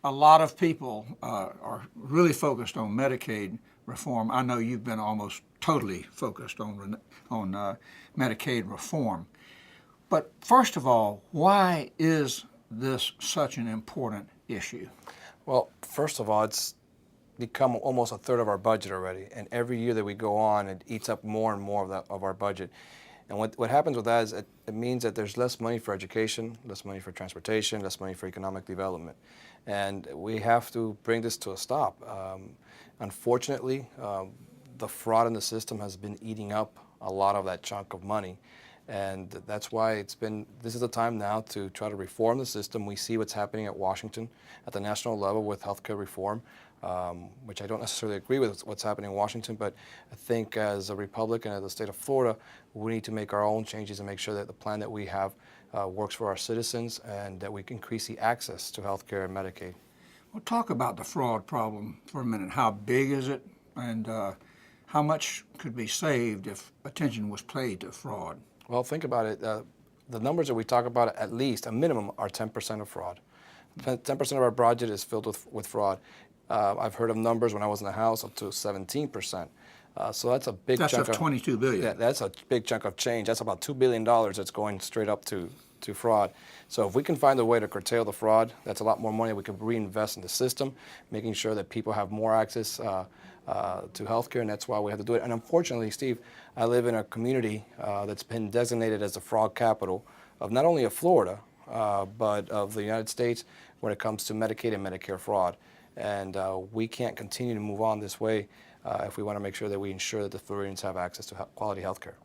A lot of people are really focused on Medicaid reform. I know you've been almost totally focused on Medicaid reform. But first of all, why is this such an important issue? Well, first of all, it's become almost a third of our budget already, and every year that we go on, it eats up more and more of our budget. And what happens with that is it means that there's less money for education, less money for transportation, less money for economic development. And we have to bring this to a stop. Unfortunately, the fraud in the system has been eating up a lot of that chunk of money. And that's why this is the time now to try to reform the system. We see what's happening at Washington at the national level with healthcare reform, which I don't necessarily agree with what's happening in Washington, but I think as a Republican of the state of Florida, we need to make our own changes and make sure that the plan that we have works for our citizens and that we can increase the access to healthcare and Medicaid. Well, talk about the fraud problem for a minute. How big is it, and how much could be saved if attention was paid to fraud? Well, think about it. The numbers that we talk about, at least a minimum, are 10% of fraud. 10% of our budget is filled with fraud. I've heard of numbers when I was in the House up to 17%. So that's a big chunk. That's of $22 billion. Yeah, that's a big chunk of change. That's about $2 billion that's going straight up to fraud. So if we can find a way to curtail the fraud, that's a lot more money we could reinvest in the system, making sure that people have more access to healthcare, and that's why we have to do it. And unfortunately, Steve, I live in a community that's been designated as the fraud capital of not only of Florida, but of the United States when it comes to Medicaid and Medicare fraud. And we can't continue to move on this way if we want to make sure that we ensure that the Floridians have access to quality health care.